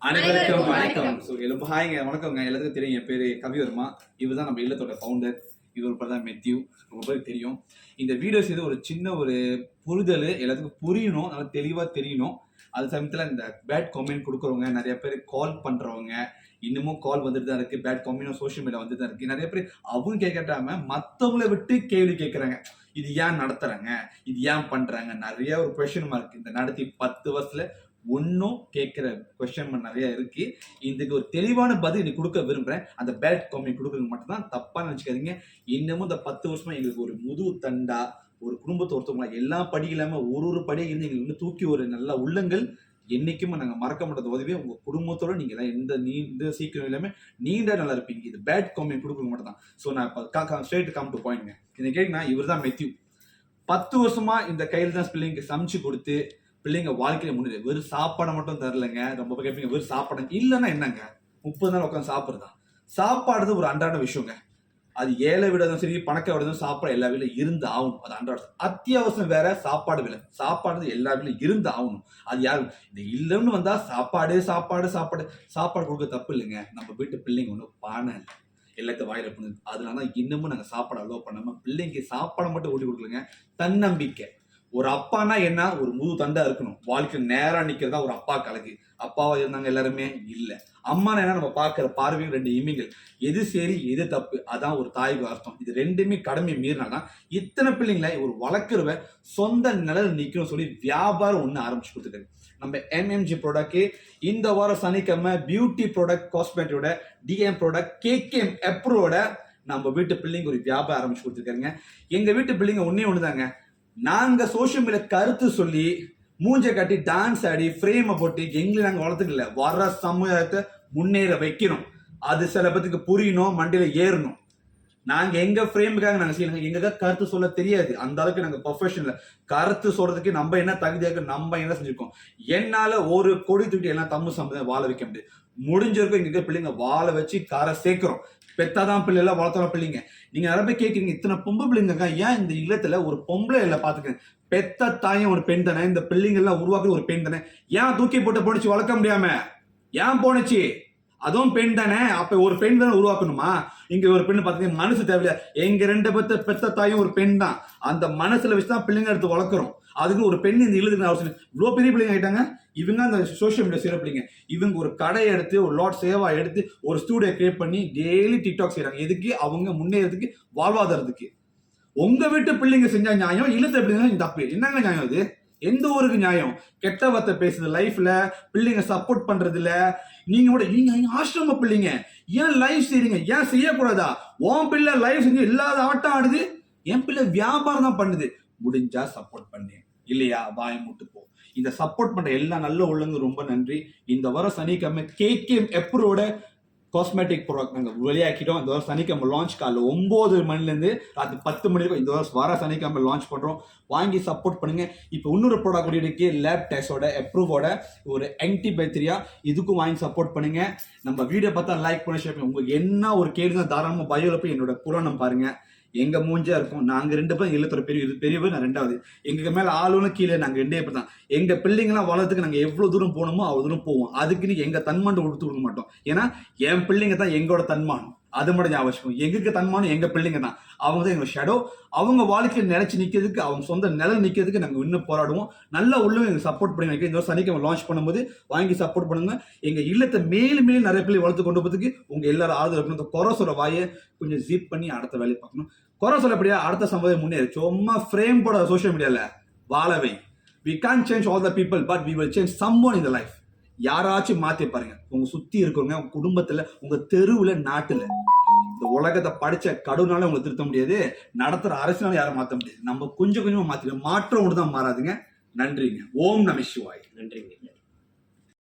அனைவருக்கும் வணக்கம். ஹாய்ங்க, வணக்கங்க. எல்லாத்துக்கும் தெரியும், என் பேரு கவிவர்மா. இவர் தான் நம்ம இல்லத்தோட ஃபவுண்டர். இவர் பேர் தான் மெத்யூ. ரொம்ப பேருக்கு தெரியும். இந்த வீடியோஸ் இது ஒரு சின்ன ஒரு புரிதல் எல்லாத்துக்கும் புரியணும், நல்லா தெளிவா தெரியணும். அது சமயத்தில் இந்த பேட் கமெண்ட் கொடுக்குறவங்க, நிறைய பேர் கால் பண்றவங்க, இன்னமும் கால் வந்துட்டு தான் இருக்கு. பேட் கமெண்ட் சோஷியல் மீடியா வந்துட்டு தான் இருக்கு. நிறைய பேர் அவங்க கேட்காம மற்றவங்களை விட்டு கேள்வி கேட்கறாங்க. இது ஏன் நடத்துறாங்க, இது ஏன் பண்றாங்க, நிறைய ஒரு கொஸ்டின் மார்க். இந்த நடத்தி 10 வருஷத்துல ஒன்னும் கேட்கிற கொஸ்டின் நிறைய இருக்கு. இதுக்கு ஒரு தெளிவான பதில் இன்னைக்கு கொடுக்க விரும்புறேன். அந்த பேட் கமெண்ட் கொடுக்கறது மட்டும் தான், தப்பா நினைச்சுக்காதீங்க. இன்னமும் இந்த 10 வருஷமா எங்களுக்கு ஒரு முதுகு தண்டா, ஒரு குடும்பத்தை ஒருத்தவங்களா எல்லா படி இல்லாம ஒரு படியை இருந்து எங்களுக்கு வந்து தூக்கி ஒரு நல்ல உள்ளங்கள் என்னைக்குமே நாங்க மறக்க மாட்டது உதவி. உங்க குடும்பத்தோட நீங்க தான் எந்த சீக்கிரம் இல்லாம நீண்ட நல்லா இருப்பீங்க. இது பேட் கமெண்ட் கொடுக்க மட்டும் தான். ஸோ நான் ஸ்ட்ரெயிட் கம் டு பாயிண்ட்ங்க. இதை கேட்டீங்கன்னா, இவர் தான் மெத்யூ. 10 வருஷமா இந்த கையில் தான் பிள்ளைங்க சமைச்சு கொடுத்து பிள்ளைங்க வாழ்க்கையில முன்னேறி. வெறும் சாப்பாடை மட்டும் தரலங்க. ரொம்ப கேட்பீங்க, வெறும் சாப்பாடு இல்லைன்னா என்னங்க, 30 நாள் உட்காந்து சாப்பிடுறதான். சாப்பாடுறது ஒரு அன்றாட விஷயங்க. அது ஏழை விடதும் சரி, பணக்க விடதும் சாப்பாடு எல்லா வீட்லையும் இருந்து ஆகணும். அது அன்றாட அத்தியாவசியம். வேற சாப்பாடு விலை, சாப்பாடு எல்லா வீட்லையும் இருந்து ஆகணும். அது யாரும் இந்த இல்லைன்னு வந்தா சாப்பாடு சாப்பாடு சாப்பாடு சாப்பாடு கொடுக்க தப்பு இல்லைங்க. நம்ம வீட்டு பிள்ளைங்க ஒன்றும் பானை இல்லை, எல்லாத்தையும் வாயில பண்ணுது. அதனால இன்னமும் நாங்கள் சாப்பாடு அலோவ் பண்ணாம பிள்ளைங்க சாப்பாடை மட்டும் ஊட்டி கொடுக்கலங்க. தன்னம்பிக்கை. ஒரு அப்பானா என்ன, ஒரு முழு தண்டா இருக்கணும். வாழ்க்கையில் நேரா நிக்கிறதா ஒரு அப்பா கலக்கு. அப்பாவா இருந்தாங்க எல்லாருமே இல்ல. அம்மானா என்ன, நம்ம பார்க்கிற பார்வையும் 2 இமைகள். எது சரி எது தப்பு, அதான் ஒரு தாய்க்கு அர்த்தம். இது ரெண்டுமே கடமை மீறினாதான் இத்தனை பிள்ளைங்களை ஒரு வளர்க்குறவ சொந்த நிலையில் நிக்கணும் சொல்லி வியாபாரம் ஒண்ணு ஆரம்பிச்சு கொடுத்துருக்காரு. நம்ம எம்எம்ஜி ப்ராடக்ட் இந்த வாரம் சனிக்கிழமை பியூட்டி ப்ராடக்ட் காஸ்மெட்டிக்கோட டிஎம் ப்ராடக்ட் கேகேஎம் அப்ரூவோட நம்ம வீட்டு பிள்ளைங்க ஒரு வியாபாரம் ஆரம்பிச்சு கொடுத்துருக்காருங்க. எங்க வீட்டு பிள்ளைங்க ஒண்ணுதாங்க. நாங்க சோசியல் மீடியா கருத்து சொல்லி மூஞ்ச கட்டி டான்ஸ் ஆடி ஃப்ரேமை போட்டு எங்களை நாங்க வளர்த்துக்கல. வர சமூகத்தை முன்னேற வைக்கணும். அது சில பேத்துக்கு புரியணும், மண்டியில ஏறணும். நாங்க எங்க ஃப்ரேமுக்காக நாங்க செய்யணும். எங்க கருத்து சொல்ல தெரியாது. அந்த அளவுக்கு நாங்க ப்ரொஃபஷனல். கருத்து சொல்றதுக்கு நம்ம என்ன தகுதியாக நம்ம என்ன செஞ்சிருக்கோம். என்னால ஒரு கொடி தூக்கி எல்லாம் தமிழ் சமுதாயம் வாழ வைக்க முடியாது. முடிஞ்சிருக்கும். எங்க பிள்ளைங்க வாழ வச்சு காரை சேர்க்கிறோம். பெத்தாதான் பிள்ளை எல்லாம் வளர்த்தோம் பிள்ளைங்க. நீங்க நிறைய பேர் கேட்குறீங்க, இத்தனை பொம்பளை பிள்ளைங்க ஏன் இந்த இல்லத்துல ஒரு பொம்பளை இல்லை பாத்துக்கிறேன். பெத்த தாயும் ஒரு பெண் தானே, இந்த பிள்ளைங்க எல்லாம் உருவாக்குறது ஒரு பெண் தானே. ஏன் தூக்கி போட்டு போனுச்சு வளர்க்க முடியாம ஏன் போனுச்சு? அதுவும் பெண் தானே. அப்ப ஒரு பெண் தானே உருவாக்கணுமா? இங்க ஒரு பெண்ணு பாத்தீங்கன்னா மனசு தேவையில்ல. எங்க 2 பெத்த தாயும் ஒரு பெண் தான். அந்த மனசுல வச்சுதான் பிள்ளைங்க எடுத்து வளர்க்குறோம். அதுக்கு ஒரு பெண் இந்த இல்லத்துக்கு அவசியம். இவ்வளவு பெரிய பிள்ளைங்க ஆயிட்டாங்க இவங்க. அந்த சோசியல் மீடியா செய்யற பிள்ளைங்க இவங்க ஒரு கடையை எடுத்து, ஒரு லாட் சேவா எடுத்து, ஒரு ஸ்டூடியோ கிரியேட் பண்ணி டெய்லி டிக்டாக் செய்யறாங்க. எதுக்கு? அவங்க முன்னேறதுக்கு, வாழ்வாதாரத்துக்கு. உங்க வீட்டு பிள்ளைங்க செஞ்சா நியாயம், இல்லத்தை பிள்ளைங்க தப்பு. என்னங்க நியாயம் இது? எந்த ஊருக்கு நியாயம்? கெட்ட வார்த்தை பேசுறது லைஃப்ல, பிள்ளைங்க சப்போர்ட் பண்றது இல்ல. நீங்க கூட நீங்க ஆசிரம பிள்ளைங்க ஏன் லைஃப் செய்றீங்க? ஏன் செய்யக்கூடாதா? உன் பிள்ளை லைஃப் செஞ்சு இல்லாத ஆட்டம் ஆடுது, என் பிள்ளை வியாபாரம் தான் பண்ணுது. முடிஞ்சா சப்போர்ட் பண்ணு, இல்லையா வாய மூட்டு போ. இந்த சப்போர்ட் பண்ற எல்லா நல்ல உள்ளவங்க ரொம்ப நன்றி. இந்த வாரம் சனிக்கிழமை கேகேஎம் அப்ரூவோட காஸ்மெட்டிக் ப்ராடக்ட் நாங்கள் வெளியாக்கிட்டோம். இந்த வாரம் சனிக்கிழமை லான்ச். காலைல 9 மணிலேருந்து ராத்திரி 10 மணி வரைக்கும் இந்த வாரம் வர சனிக்கிழமை லான்ச் பண்றோம். வாங்கி சப்போர்ட் பண்ணுங்க. இப்போ இன்னொரு ப்ராடக்ட் இருக்கு, லேப் டெஸ்டோட அப்ரூவோட ஒரு ஆன்டிபாக்டீரியா. இதுக்கும் வாங்கி சப்போர்ட் பண்ணுங்க. நம்ம வீடியோ பார்த்தா லைக் பண்ணி ஷேர் பண்ணுங்க. உங்களுக்கு என்ன ஒரு கேள்வி தாராளமாக பயோல போய் என்னோட புராணம் பாருங்க. எங்க மூஞ்சா இருக்கும். நாங்க 2 பேரும் இல்லத்தோட பெரியவர், நான் 2வது. எங்களுக்கு மேல ஆளுன்னு கீழே நாங்க 2 பேர் தான். எங்க பிள்ளைங்களாம் வளர்த்துக்கு நாங்க எவ்வளவு தூரம் போகணுமோ அவ்வளவு தூரம் போவோம். அதுக்குன்னு எங்க தன்மானம் கொடுத்து கொடுக்க மாட்டோம். ஏன்னா என் பிள்ளைங்க தான் எங்களோட தன்மானம். அது மட்டும் ஞாபகம். எங்களுக்கு தன்மானம் எங்க பிள்ளைங்க தான். அவங்க தான் எங்க ஷேடோ. அவங்க வாழ்க்கையில் நிலைச்சு நிக்கிறதுக்கு, அவங்க சொந்த நிலை நிக்கிறதுக்கு நாங்க இன்னும் போராடுவோம். நல்லா உள்ளவங்க எங்க சப்போர்ட் பண்ணி இந்த சனிக்கிழமை லான்ச் பண்ணும்போது வாங்கி சப்போர்ட் பண்ணுங்க. எங்க இல்லத்தை மேலும் மேலும் நிறைய பிள்ளை வளர்த்து கொண்டு போறதுக்கு உங்க எல்லாரும் ஆதரவு இருக்கணும். குறை சொல்ல வாயை கொஞ்சம் ஜீப் பண்ணி அடுத்த வேலையை பார்க்கணும். குறை சொல்லப்படியா அடுத்த சமுதாயம் முன்னேறி. சும்மா ஃப்ரேம் போட சோசியல் மீடியால வாழவை. We can't change all the people, but we will change someone in the life. யாராச்சும் மாத்தி பாருங்க. உங்க சுத்தி இருக்கவங்க, உங்க குடும்பத்துல, உங்க தெருவுல, நாட்டுல. இந்த உலகத்தை படிச்ச கடவுளால உங்களை திருத்த முடியாது. நடத்துற அரசியலால யாரும் மாத்த முடியாது. நம்ம கொஞ்சம் கொஞ்சமா மாத்திடும். மாற்றம் ஒன்று தான் மாறாதுங்க. நன்றிங்க. ஓம் நம சிவாய். நன்றிங்க.